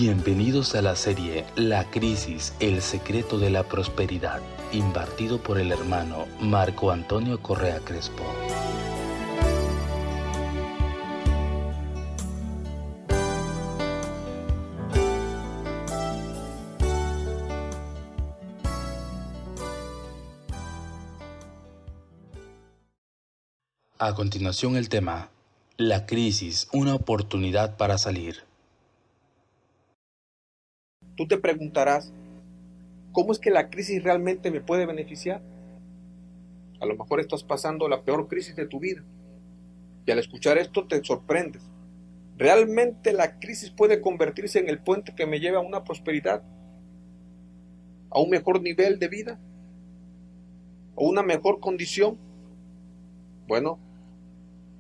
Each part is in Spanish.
Bienvenidos a la serie La Crisis, el secreto de la prosperidad, impartido por el hermano Marco Antonio Correa Crespo. A continuación el tema, la crisis, una oportunidad para salir. Tú te preguntarás, ¿cómo es que la crisis realmente me puede beneficiar? A lo mejor estás pasando la peor crisis de tu vida y al escuchar esto te sorprendes. ¿Realmente la crisis puede convertirse en el puente que me lleva a una prosperidad? ¿A un mejor nivel de vida? ¿O una mejor condición? Bueno,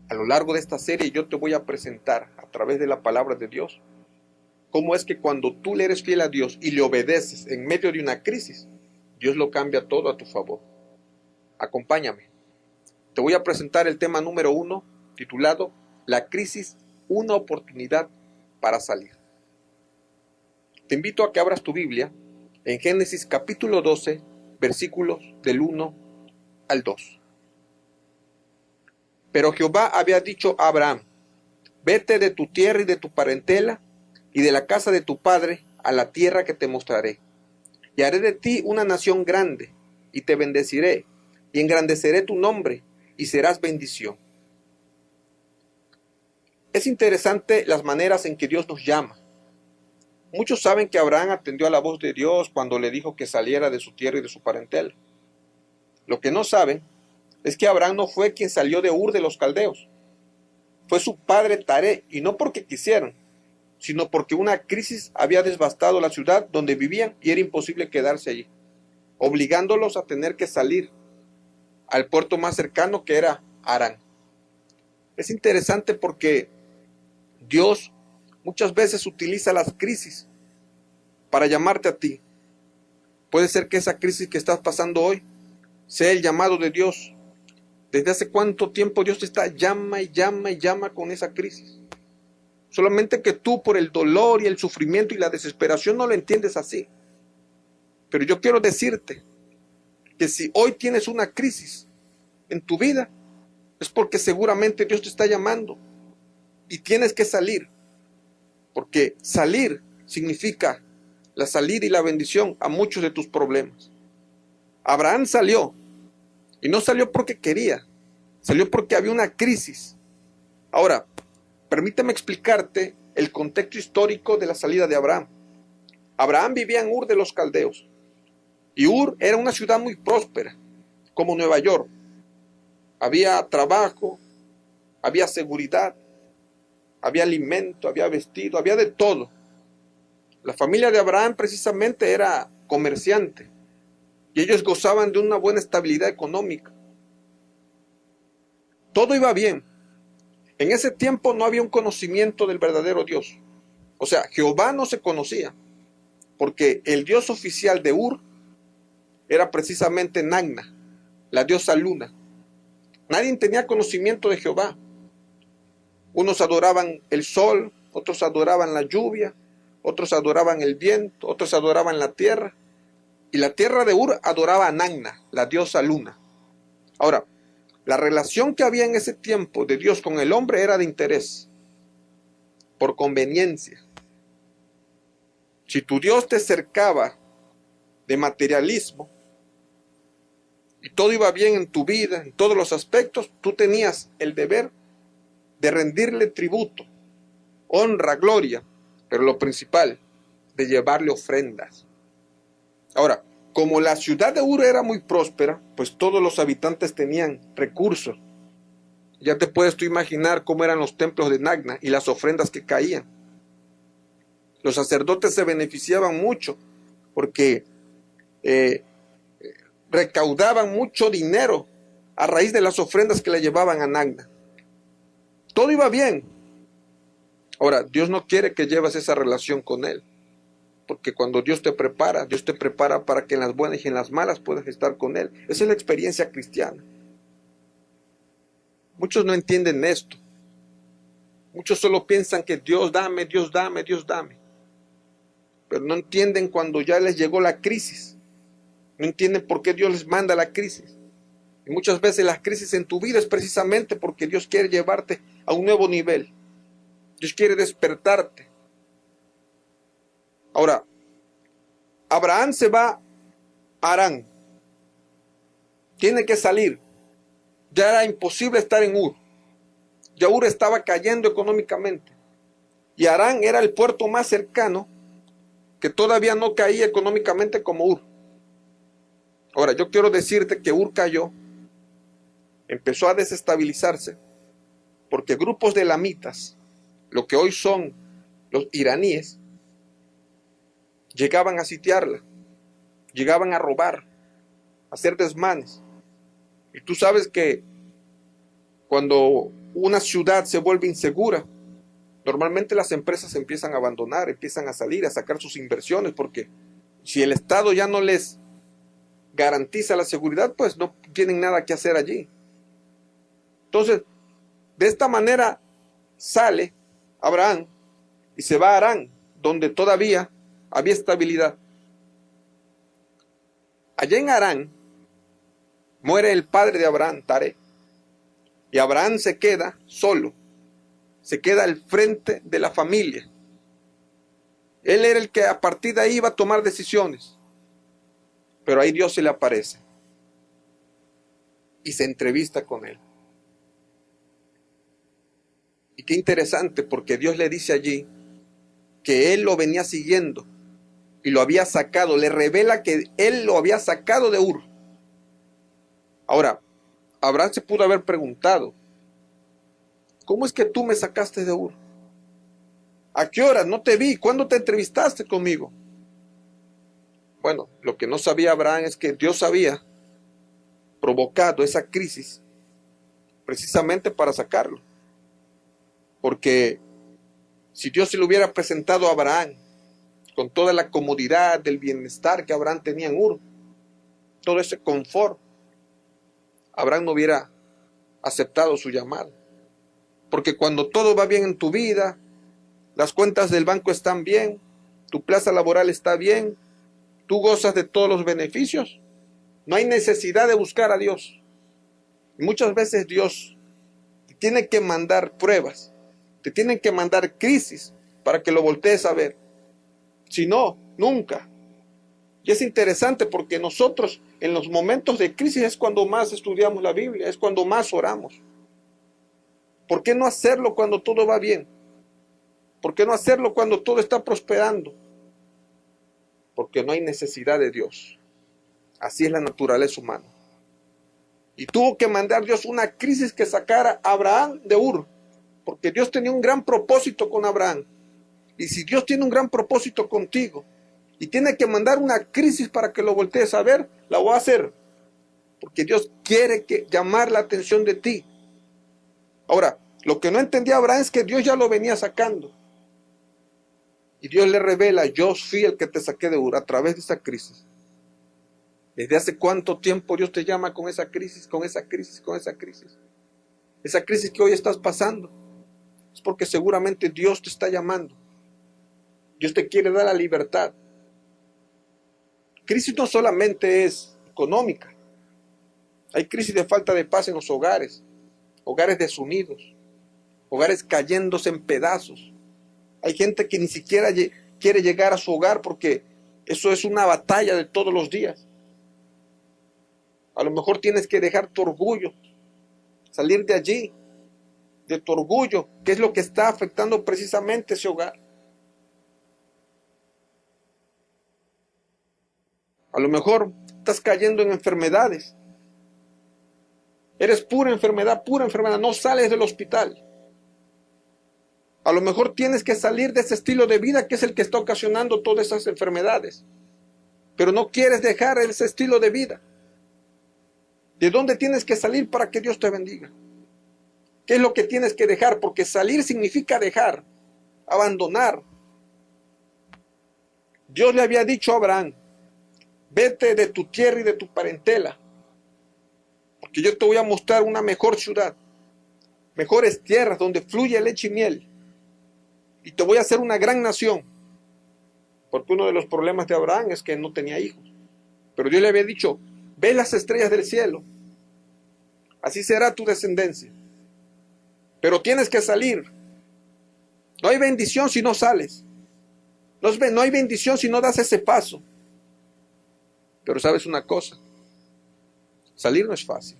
a lo largo de esta serie yo te voy a presentar a través de la palabra de Dios cómo es que cuando tú le eres fiel a Dios y le obedeces en medio de una crisis, Dios lo cambia todo a tu favor. Acompáñame. Te voy a presentar el tema número 1, titulado La crisis, una oportunidad para salir. Te invito a que abras tu Biblia en Génesis capítulo 12, versículos del 1 al 2. Pero Jehová había dicho a Abraham, vete de tu tierra y de tu parentela y de la casa de tu padre a la tierra que te mostraré. Y haré de ti una nación grande, y te bendeciré, y engrandeceré tu nombre, y serás bendición. Es interesante las maneras en que Dios nos llama. Muchos saben que Abraham atendió a la voz de Dios cuando le dijo que saliera de su tierra y de su parentela. Lo que no saben es que Abraham no fue quien salió de Ur de los Caldeos. Fue su padre Taré, y no porque quisieran, sino porque una crisis había devastado la ciudad donde vivían y era imposible quedarse allí, obligándolos a tener que salir al puerto más cercano, que era Harán. Es interesante porque Dios muchas veces utiliza las crisis para llamarte a ti. Puede ser que esa crisis que estás pasando hoy sea el llamado de Dios. ¿Desde hace cuánto tiempo Dios te está llama y llama y llama con esa crisis? Solamente que tú, por el dolor y el sufrimiento y la desesperación, no lo entiendes así. Pero yo quiero decirte que si hoy tienes una crisis en tu vida, es porque seguramente Dios te está llamando y tienes que salir. Porque salir significa la salida y la bendición a muchos de tus problemas. Abraham salió, y no salió porque quería, salió porque había una crisis. Ahora, permíteme explicarte el contexto histórico de la salida de Abraham. Abraham vivía en Ur de los Caldeos, y Ur era una ciudad muy próspera, como Nueva York. Había trabajo, había seguridad, había alimento, había vestido, había de todo. La familia de Abraham precisamente era comerciante, y ellos gozaban de una buena estabilidad económica. Todo iba bien. En ese tiempo no había un conocimiento del verdadero Dios. O sea, Jehová no se conocía, porque el Dios oficial de Ur era precisamente Nagna, la diosa luna. Nadie tenía conocimiento de Jehová. Unos adoraban el sol, otros adoraban la lluvia, otros adoraban el viento, otros adoraban la tierra. Y la tierra de Ur adoraba a Nagna, la diosa luna. Ahora, la relación que había en ese tiempo de Dios con el hombre era de interés, por conveniencia. Si tu Dios te cercaba de materialismo y todo iba bien en tu vida, en todos los aspectos, tú tenías el deber de rendirle tributo, honra, gloria, pero lo principal, de llevarle ofrendas. Ahora, como la ciudad de Ur era muy próspera, pues todos los habitantes tenían recursos. Ya te puedes tú imaginar cómo eran los templos de Nagna y las ofrendas que caían. Los sacerdotes se beneficiaban mucho porque recaudaban mucho dinero a raíz de las ofrendas que le llevaban a Nagna. Todo iba bien. Ahora, Dios no quiere que lleves esa relación con Él. Porque cuando Dios te prepara para que en las buenas y en las malas puedas estar con Él. Esa es la experiencia cristiana. Muchos no entienden esto. Muchos solo piensan que Dios dame, Dios dame, Dios dame. pero no entienden cuando ya les llegó la crisis. No entienden por qué Dios les manda la crisis. Y muchas veces las crisis en tu vida es precisamente porque Dios quiere llevarte a un nuevo nivel. Dios quiere despertarte. Ahora, Abraham se va a Harán. Tiene que salir. Ya era imposible estar en Ur. Ya Ur estaba cayendo económicamente. Y Harán era el puerto más cercano que todavía no caía económicamente como Ur. Ahora, yo quiero decirte que Ur cayó, empezó a desestabilizarse, porque grupos de elamitas, lo que hoy son los iraníes, llegaban a sitiarla, llegaban a robar, a hacer desmanes. Y tú sabes que cuando una ciudad se vuelve insegura, normalmente las empresas empiezan a abandonar, empiezan a salir, a sacar sus inversiones, porque si el Estado ya no les garantiza la seguridad, pues no tienen nada que hacer allí. Entonces, de esta manera sale Abraham y se va a Harán, donde todavía había estabilidad. Allá en Harán muere el padre de Abraham, Taré, y Abraham se queda solo, se queda al frente de la familia. Él era el que a partir de ahí iba a tomar decisiones. Pero ahí Dios se le aparece y se entrevista con él. Y qué interesante, porque Dios le dice allí que él lo venía siguiendo y lo había sacado. Le revela que él lo había sacado de Ur. Ahora, Abraham se pudo haber preguntado, ¿cómo es que tú me sacaste de Ur? ¿A qué hora? No te vi. ¿Cuándo te entrevistaste conmigo? Bueno, lo que no sabía Abraham es que Dios había provocado esa crisis precisamente para sacarlo. Porque si Dios se lo hubiera presentado a Abraham con toda la comodidad del bienestar que Abraham tenía en Ur, todo ese confort, Abraham no hubiera aceptado su llamado. Porque cuando todo va bien en tu vida, las cuentas del banco están bien, tu plaza laboral está bien, tú gozas de todos los beneficios, no hay necesidad de buscar a Dios. Y muchas veces Dios te tiene que mandar pruebas, te tiene que mandar crisis para que lo voltees a ver. Si no, nunca. Y es interesante porque nosotros en los momentos de crisis es cuando más estudiamos la Biblia, es cuando más oramos. ¿Por qué no hacerlo cuando todo va bien? ¿Por qué no hacerlo cuando todo está prosperando? Porque no hay necesidad de Dios. Así es la naturaleza humana. Y tuvo que mandar Dios una crisis que sacara a Abraham de Ur, porque Dios tenía un gran propósito con Abraham. Y si Dios tiene un gran propósito contigo, y tiene que mandar una crisis para que lo voltees a ver, la voy a hacer. Porque Dios quiere llamar la atención de ti. Ahora, lo que no entendía Abraham es que Dios ya lo venía sacando. Y Dios le revela, yo fui el que te saqué de Ur a través de esa crisis. ¿Desde hace cuánto tiempo Dios te llama con esa crisis, con esa crisis, con esa crisis? Esa crisis que hoy estás pasando es porque seguramente Dios te está llamando. Dios te quiere dar la libertad. Crisis no solamente es económica. Hay crisis de falta de paz en los hogares, hogares desunidos, hogares cayéndose en pedazos. Hay gente que ni siquiera quiere llegar a su hogar porque eso es una batalla de todos los días. A lo mejor tienes que dejar tu orgullo, salir de allí, de tu orgullo, que es lo que está afectando precisamente ese hogar. A lo mejor estás cayendo en enfermedades. Eres pura enfermedad, no sales del hospital. A lo mejor tienes que salir de ese estilo de vida que es el que está ocasionando todas esas enfermedades. Pero no quieres dejar ese estilo de vida. ¿De dónde tienes que salir para que Dios te bendiga? ¿Qué es lo que tienes que dejar? Porque salir significa dejar, abandonar. Dios le había dicho a Abraham, vete de tu tierra y de tu parentela, porque yo te voy a mostrar una mejor ciudad, mejores tierras donde fluye leche y miel, y te voy a hacer una gran nación. porque uno de los problemas de Abraham es que no tenía hijos. Pero Dios le había dicho, ve las estrellas del cielo, así será tu descendencia. Pero tienes que salir. No hay bendición si no sales. No hay bendición si no das ese paso. Pero sabes una cosa, salir no es fácil.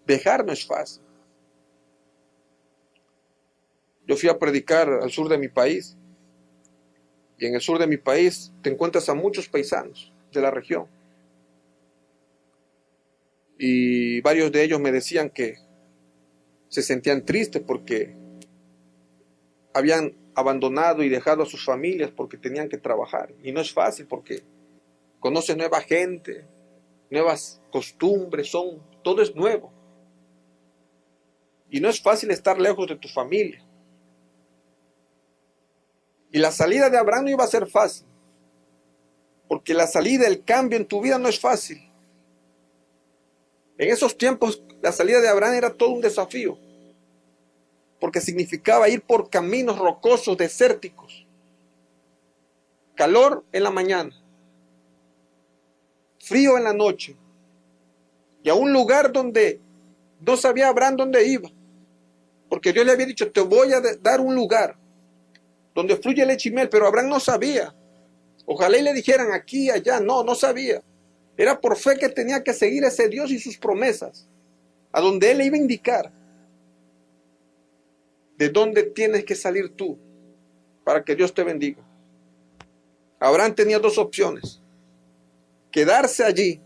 Dejar no es fácil. Yo fui a predicar al sur de mi país. Y en el sur de mi país te encuentras a muchos paisanos de la región. Y varios de ellos me decían que se sentían tristes porque habían abandonado y dejado a sus familias porque tenían que trabajar. Y no es fácil porque conoces nueva gente, nuevas costumbres, todo es nuevo. Y no es fácil estar lejos de tu familia. Y la salida de Abraham no iba a ser fácil, porque la salida, el cambio en tu vida no es fácil. En esos tiempos, la salida de Abraham era todo un desafío, porque significaba ir por caminos rocosos, desérticos, calor en la mañana, frío en la noche, y a un lugar donde no sabía Abraham dónde iba, porque Dios le había dicho, te voy a dar un lugar donde fluye leche y miel, pero Abraham no sabía. Ojalá y le dijeran aquí, allá, no sabía. Era por fe que tenía que seguir a ese Dios y sus promesas, a donde Él le iba a indicar de dónde tienes que salir tú para que Dios te bendiga. Abraham tenía dos opciones: quedarse allí,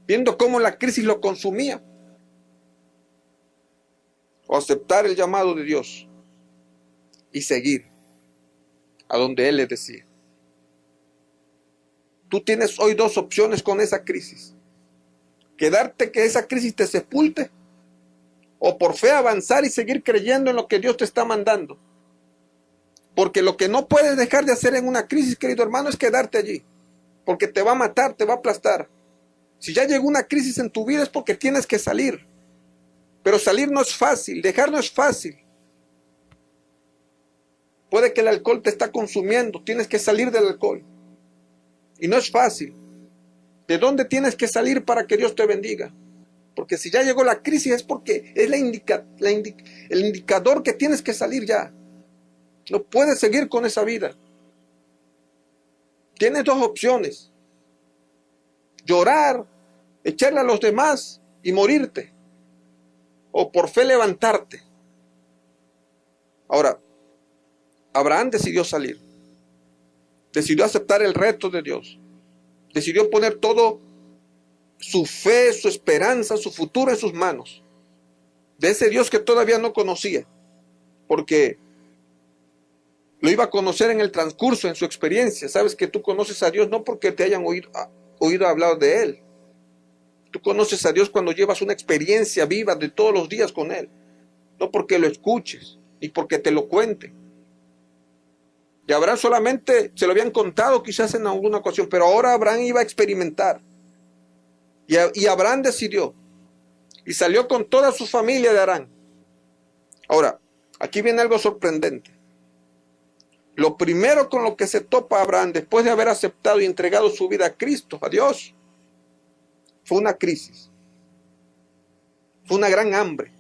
viendo cómo la crisis lo consumía, o aceptar el llamado de Dios y seguir a donde Él le decía. Tú tienes hoy dos opciones con esa crisis: quedarte, que esa crisis te sepulte, o por fe avanzar y seguir creyendo en lo que Dios te está mandando. Porque lo que no puedes dejar de hacer en una crisis, querido hermano, es quedarte allí, porque te va a matar, te va a aplastar. Si ya llegó una crisis en tu vida es porque tienes que salir, pero salir no es fácil, dejar no es fácil. Puede que el alcohol te está consumiendo, tienes que salir del alcohol. Y no es fácil. ¿De dónde tienes que salir para que Dios te bendiga? Porque si ya llegó la crisis es porque es el indicador que tienes que salir ya. No puedes seguir con esa vida. Tienes dos opciones: llorar, echarle a los demás y morirte, o por fe levantarte. Ahora, Abraham decidió salir. Decidió aceptar el reto de Dios. Decidió poner todo su fe, su esperanza, su futuro en sus manos. De ese Dios que todavía no conocía. Porque lo iba a conocer en el transcurso, en su experiencia. Sabes que tú conoces a Dios no porque te hayan oído hablar de Él. Tú conoces a Dios cuando llevas una experiencia viva de todos los días con Él. No porque lo escuches, ni porque te lo cuente. Y Abraham solamente se lo habían contado quizás en alguna ocasión, pero ahora Abraham iba a experimentar. Y Abraham decidió. Y salió con toda su familia de Harán. Ahora, aquí viene algo sorprendente. Lo primero con lo que se topa Abraham después de haber aceptado y entregado su vida a Cristo, a Dios, fue una crisis. Fue una gran hambre.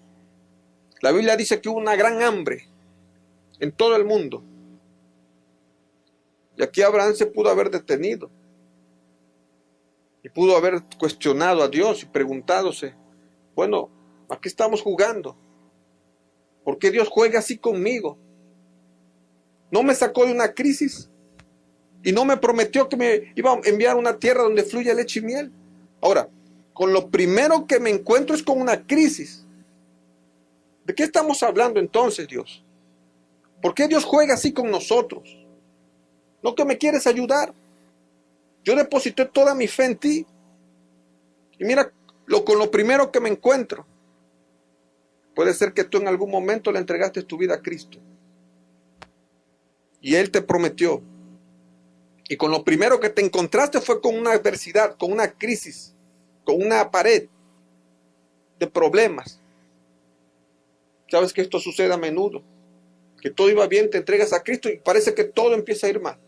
La Biblia dice que hubo una gran hambre en todo el mundo. Y aquí Abraham se pudo haber detenido. Y pudo haber cuestionado a Dios y preguntándose, bueno, ¿a qué estamos jugando? ¿Por qué Dios juega así conmigo? ¿No me sacó de una crisis? ¿Y no me prometió que me iba a enviar a una tierra donde fluye leche y miel? Ahora, con lo primero que me encuentro es con una crisis. ¿De qué estamos hablando entonces, Dios? ¿Por qué Dios juega así con nosotros? ¿No que me quieres ayudar? Yo deposité toda mi fe en ti. Y mira, con lo primero que me encuentro. Puede ser que tú en algún momento le entregaste tu vida a Cristo. Y Él te prometió. Y con lo primero que te encontraste fue con una adversidad, con una crisis, con una pared de problemas. ¿Sabes que esto sucede a menudo? que todo iba bien, te entregas a Cristo y parece que todo empieza a ir mal.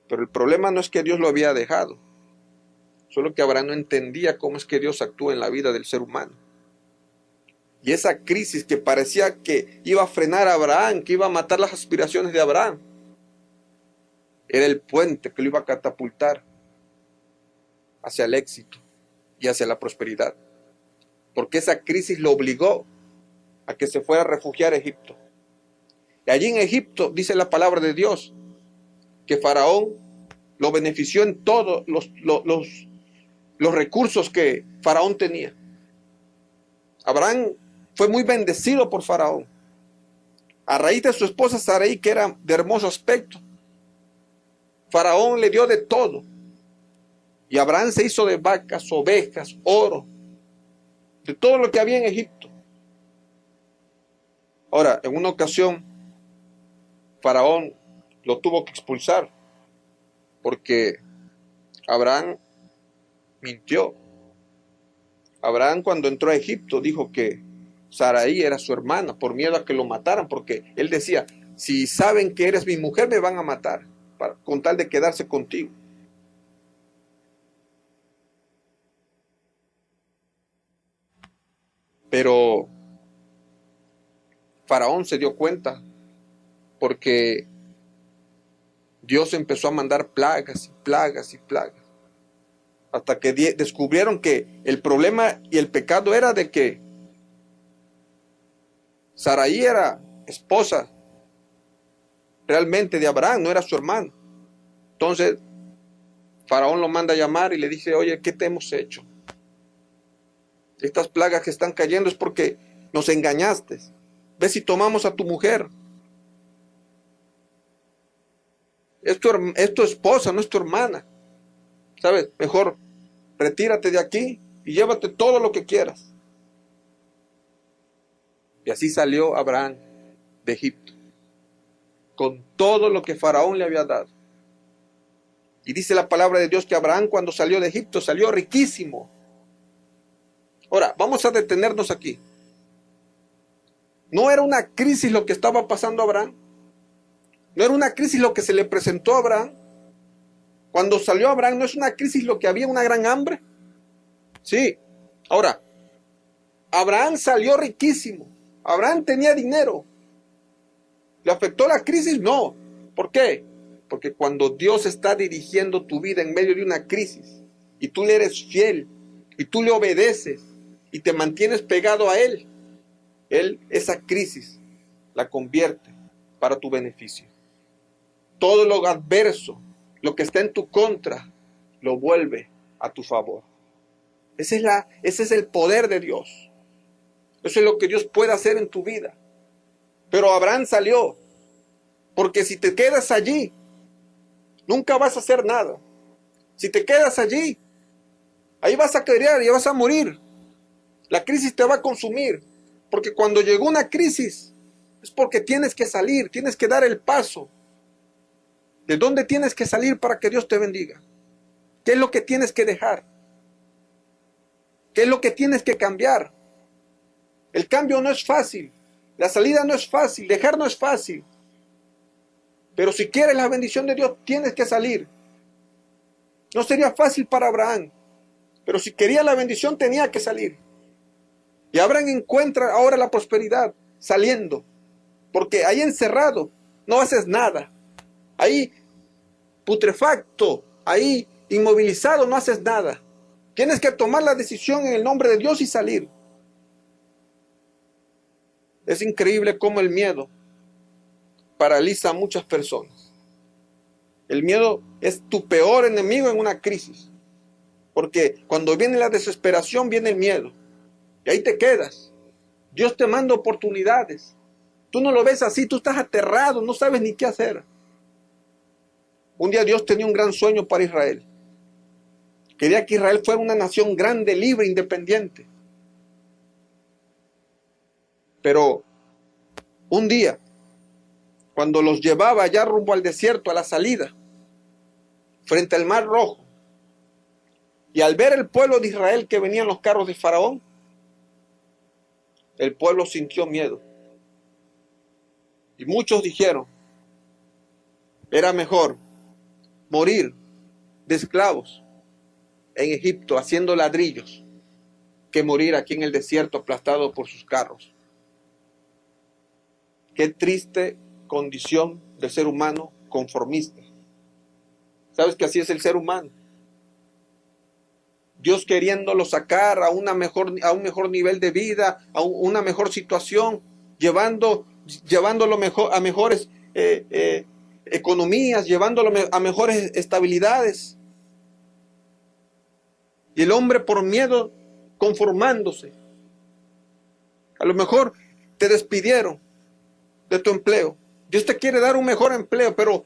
Pero el problema no es que Dios lo había dejado, solo que Abraham no entendía cómo es que Dios actúa en la vida del ser humano. Y esa crisis que parecía que iba a frenar a Abraham, que iba a matar las aspiraciones de Abraham, era el puente que lo iba a catapultar hacia el éxito y hacia la prosperidad. Porque esa crisis lo obligó a que se fuera a refugiar a Egipto. Y allí en Egipto, dice la palabra de Dios, que Faraón lo benefició en todos los recursos que Faraón tenía. Abraham fue muy bendecido por Faraón. A raíz de su esposa Sarai, que era de hermoso aspecto, Faraón le dio de todo. Y Abraham se hizo de vacas, ovejas, oro, de todo lo que había en Egipto. Ahora, en una ocasión, Faraón lo tuvo que expulsar porque Abraham mintió. Abraham, cuando entró a Egipto, dijo que Sarai era su hermana por miedo a que lo mataran, porque él decía, si saben que eres mi mujer me van a matar con tal de quedarse contigo. Pero Faraón se dio cuenta porque Dios empezó a mandar plagas y plagas y plagas, hasta que descubrieron que el problema y el pecado era de que Sarai era esposa realmente de Abraham, no era su hermano. Entonces Faraón lo manda a llamar y le dice, oye, ¿qué te hemos hecho? Estas plagas que están cayendo es porque nos engañaste. Ve si tomamos a tu mujer. Es tu esposa, no es tu hermana. ¿Sabes? Mejor retírate de aquí y llévate todo lo que quieras. Y así salió Abraham de Egipto, con todo lo que Faraón le había dado. Y dice la palabra de Dios que Abraham, cuando salió de Egipto, salió riquísimo. Ahora, vamos a detenernos aquí. ¿No era una crisis lo que estaba pasando a Abraham? ¿No era una crisis lo que se le presentó a Abraham? Cuando salió Abraham, ¿no es una crisis lo que había una gran hambre? Sí. Ahora, Abraham salió riquísimo. Abraham tenía dinero. ¿Le afectó la crisis? No. ¿Por qué? Porque cuando Dios está dirigiendo tu vida en medio de una crisis y tú le eres fiel y tú le obedeces y te mantienes pegado a Él, esa crisis la convierte para tu beneficio. Todo lo adverso, lo que está en tu contra, lo vuelve a tu favor. Ese es el poder de Dios. Eso es lo que Dios puede hacer en tu vida. Pero Abraham salió, porque si te quedas allí, nunca vas a hacer nada. Si te quedas allí, ahí vas a querer y vas a morir. La crisis te va a consumir, porque cuando llegó una crisis, es porque tienes que salir, tienes que dar el paso. ¿De dónde tienes que salir para que Dios te bendiga? ¿Qué es lo que tienes que dejar? ¿Qué es lo que tienes que cambiar? El cambio no es fácil, la salida no es fácil, dejar no es fácil. Pero si quieres la bendición de Dios, tienes que salir. No sería fácil para Abraham, pero si quería la bendición tenía que salir. Y Abraham encuentra ahora la prosperidad saliendo, porque ahí encerrado no haces nada. Ahí putrefacto, ahí inmovilizado no haces nada. Tienes que tomar la decisión en el nombre de Dios y salir. Es increíble cómo el miedo paraliza a muchas personas. El miedo es tu peor enemigo en una crisis, porque cuando viene la desesperación viene el miedo y ahí te quedas. Dios te manda oportunidades. Tú no lo ves así, tú estás aterrado, no sabes ni qué hacer. Un día Dios tenía un gran sueño para Israel. Quería que Israel fuera una nación grande, libre, independiente. Pero un día, cuando los llevaba allá rumbo al desierto, a la salida, frente al Mar Rojo, y al ver el pueblo de Israel que venían los carros de Faraón, el pueblo sintió miedo. Y muchos dijeron, era mejor morir de esclavos en Egipto haciendo ladrillos que morir aquí en el desierto aplastado por sus carros. Qué triste condición del ser humano conformista. ¿Sabes que así es el ser humano? Dios queriéndolo sacar a un mejor nivel de vida, a una mejor situación, llevándolo a mejores economías, llevándolo a mejores estabilidades. Y el hombre por miedo conformándose. A lo mejor te despidieron de tu empleo. Dios te quiere dar un mejor empleo, pero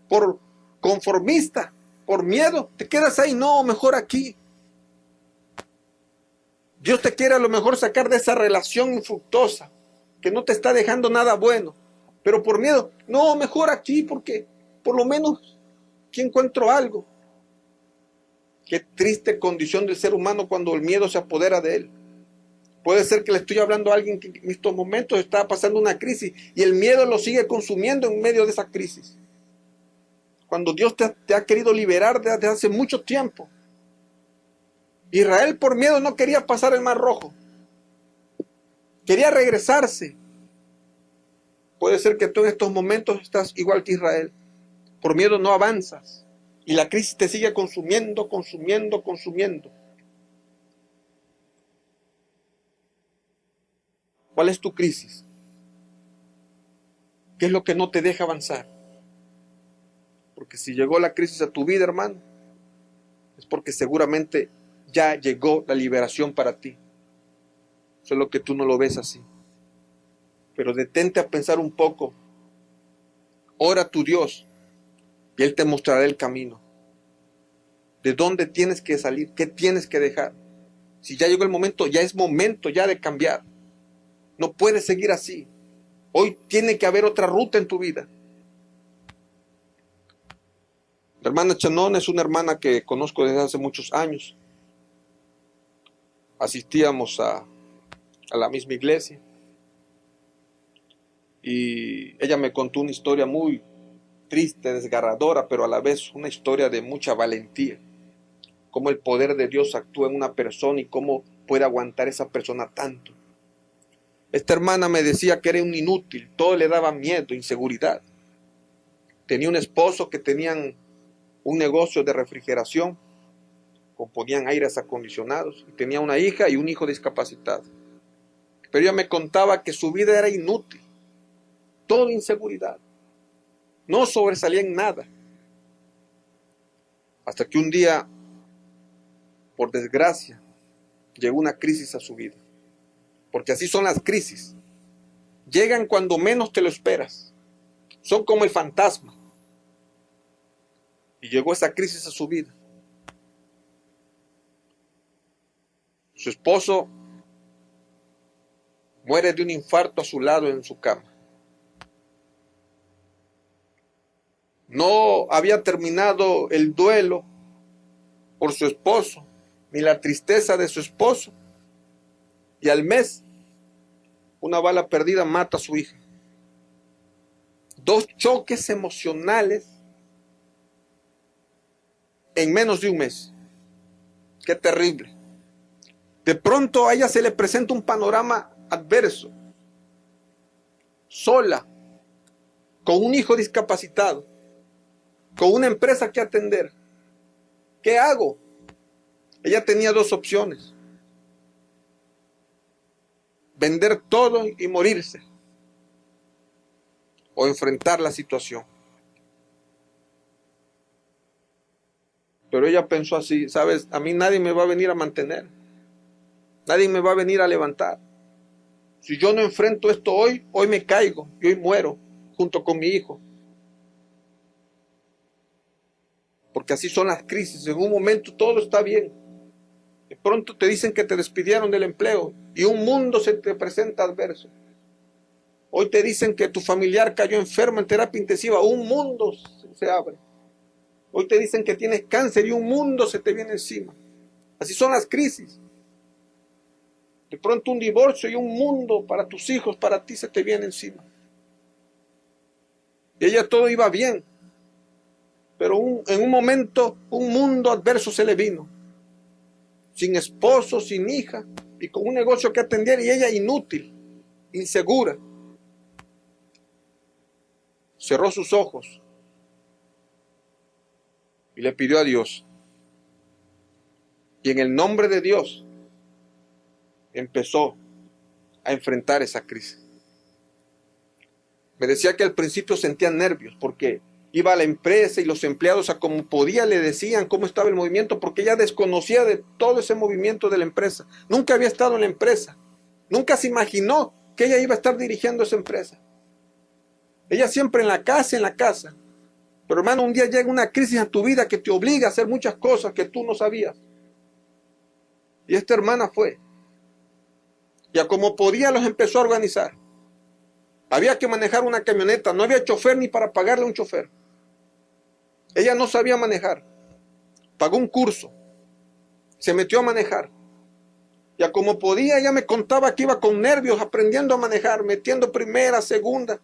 por conformista, por miedo, te quedas ahí. No, mejor aquí. Dios te quiere a lo mejor sacar de esa relación infructuosa, que no te está dejando nada bueno, pero por miedo, no, mejor aquí, porque por lo menos aquí encuentro algo. Qué triste condición del ser humano cuando el miedo se apodera de él. Puede ser que le estoy hablando a alguien que en estos momentos está pasando una crisis y el miedo lo sigue consumiendo en medio de esa crisis. Cuando Dios te ha querido liberar desde hace mucho tiempo. Israel por miedo no quería pasar el Mar Rojo. Quería regresarse. Puede ser que tú en estos momentos estás igual que Israel. Por miedo no avanzas. Y la crisis te sigue consumiendo. ¿Cuál es tu crisis? ¿Qué es lo que no te deja avanzar? Porque si llegó la crisis a tu vida, hermano, es porque seguramente ya llegó la liberación para ti. Solo que tú no lo ves así. Pero detente a pensar un poco. Ora a tu Dios y Él te mostrará el camino. ¿De dónde tienes que salir? ¿Qué tienes que dejar? Si ya llegó el momento, ya es momento ya de cambiar. No puedes seguir así. Hoy tiene que haber otra ruta en tu vida. La hermana Chanón es una hermana que conozco desde hace muchos años. Asistíamos a la misma iglesia. Y ella me contó una historia muy triste, desgarradora, pero a la vez una historia de mucha valentía. Cómo el poder de Dios actúa en una persona y cómo puede aguantar esa persona tanto. Esta hermana me decía que era un inútil, todo le daba miedo, inseguridad. Tenía un esposo que tenían un negocio de refrigeración, componían aires acondicionados, y tenía una hija y un hijo discapacitado. Pero ella me contaba que su vida era inútil, todo inseguridad, no sobresalía en nada. Hasta que un día, por desgracia, llegó una crisis a su vida. Porque así son las crisis. Llegan cuando menos te lo esperas. Son como el fantasma. Y llegó esa crisis a su vida. Su esposo muere de un infarto a su lado en su cama. No había terminado el duelo por su esposo, ni la tristeza de su esposo. Y al mes, una bala perdida mata a su hija. 2 choques emocionales en menos de un mes. Qué terrible. De pronto a ella se le presenta un panorama adverso. Sola, con un hijo discapacitado, con una empresa que atender. ¿Qué hago? Ella tenía 2 opciones. Vender todo y morirse. O enfrentar la situación. Pero ella pensó así, ¿sabes? A mí nadie me va a venir a mantener. Nadie me va a venir a levantar. Si yo no enfrento esto hoy me caigo y hoy muero junto con mi hijo. Porque así son las crisis. En un momento todo está bien. De pronto te dicen que te despidieron del empleo y un mundo se te presenta adverso. Hoy te dicen que tu familiar cayó enfermo en terapia intensiva, un mundo se abre. Hoy te dicen que tienes cáncer y un mundo se te viene encima. Así son las crisis. De pronto un divorcio y un mundo para tus hijos, para ti se te viene encima. Y ella todo iba bien. Pero en un momento, un mundo adverso se le vino. Sin esposo, sin hija, y con un negocio que atender, y ella inútil, insegura. Cerró sus ojos y le pidió a Dios. Y en el nombre de Dios empezó a enfrentar esa crisis. Me decía que al principio sentía nervios porque iba a la empresa y los empleados a como podía le decían cómo estaba el movimiento, porque ella desconocía de todo ese movimiento de la empresa. Nunca había estado en la empresa. Nunca se imaginó que ella iba a estar dirigiendo esa empresa. Ella siempre en la casa. Pero hermano, un día llega una crisis a tu vida que te obliga a hacer muchas cosas que tú no sabías. Y esta hermana fue. Y a como podía los empezó a organizar. Había que manejar una camioneta. No había chofer ni para pagarle a un chofer. Ella no sabía manejar. Pagó un curso. Se metió a manejar. Y a como podía, ella me contaba que iba con nervios aprendiendo a manejar, metiendo primera, segunda,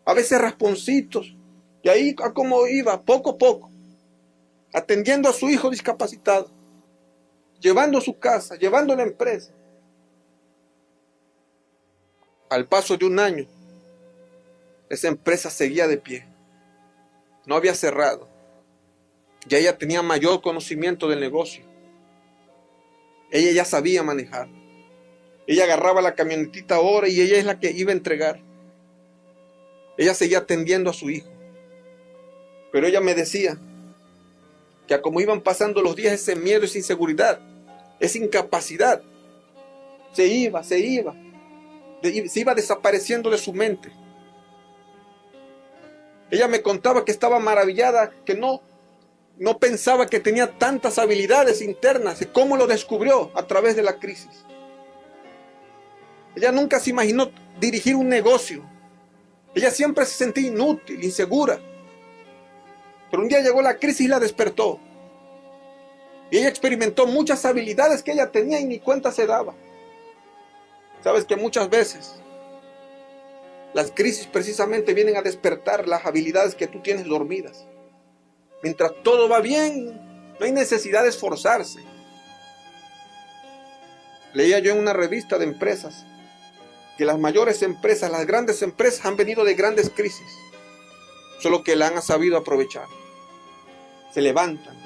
a veces rasponcitos. Y ahí a como iba, poco a poco, atendiendo a su hijo discapacitado, llevando a su casa, llevando a la empresa. Al paso de un año, esa empresa seguía de pie. No había cerrado. Ya ella tenía mayor conocimiento del negocio. Ella ya sabía manejar. Ella agarraba la camionetita ahora y ella es la que iba a entregar. Ella seguía atendiendo a su hijo. Pero ella me decía que a como iban pasando los días, ese miedo, esa inseguridad, esa incapacidad, se iba desapareciendo de su mente. Ella me contaba que estaba maravillada, que no pensaba que tenía tantas habilidades internas. ¿Y cómo lo descubrió? A través de la crisis. Ella nunca se imaginó dirigir un negocio. Ella siempre se sentía inútil, insegura. Pero un día llegó la crisis y la despertó. Y ella experimentó muchas habilidades que ella tenía y ni cuenta se daba. Sabes que muchas veces las crisis precisamente vienen a despertar las habilidades que tú tienes dormidas. Mientras todo va bien, no hay necesidad de esforzarse. Leía yo en una revista de empresas que las mayores empresas, las grandes empresas han venido de grandes crisis, solo que la han sabido aprovechar. Se levantan.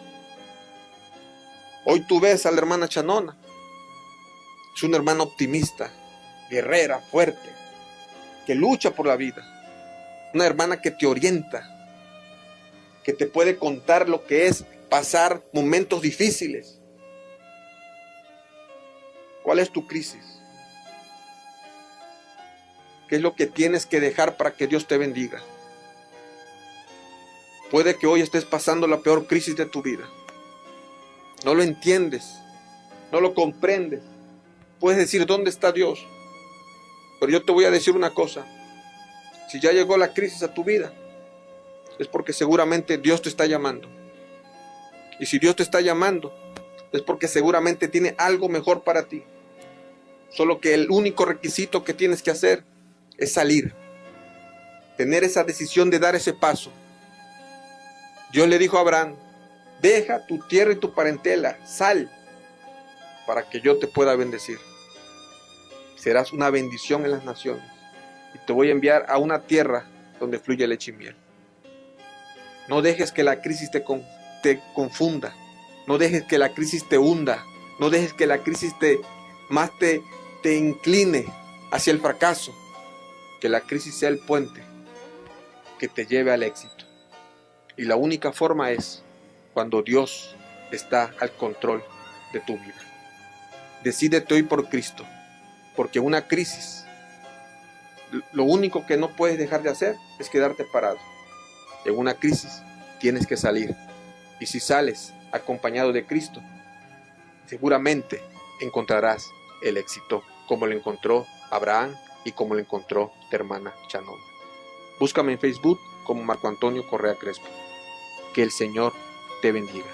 Hoy tú ves a la hermana Chanona. Es una hermana optimista, guerrera, fuerte, que lucha por la vida. Una hermana que te orienta, que te puede contar lo que es pasar momentos difíciles. ¿Cuál es tu crisis? ¿Qué es lo que tienes que dejar para que Dios te bendiga? Puede que hoy estés pasando la peor crisis de tu vida. No lo entiendes, no lo comprendes. Puedes decir, ¿dónde está Dios? Pero yo te voy a decir una cosa. Si ya llegó la crisis a tu vida, es porque seguramente Dios te está llamando. Y si Dios te está llamando, es porque seguramente tiene algo mejor para ti. Solo que el único requisito que tienes que hacer es salir. Tener esa decisión de dar ese paso. Dios le dijo a Abraham, deja tu tierra y tu parentela, sal, para que yo te pueda bendecir. Serás una bendición en las naciones. Y te voy a enviar a una tierra donde fluye leche y miel. No dejes que la crisis te confunda. No dejes que la crisis te hunda. No dejes que la crisis te incline hacia el fracaso. Que la crisis sea el puente que te lleve al éxito. Y la única forma es cuando Dios está al control de tu vida. Decídete hoy por Cristo, porque una crisis, lo único que no puedes dejar de hacer es quedarte parado. En una crisis tienes que salir. Y si sales acompañado de Cristo, seguramente encontrarás el éxito, como lo encontró Abraham y como lo encontró tu hermana Chanona. Búscame en Facebook como Marco Antonio Correa Crespo. Que el Señor te bendiga.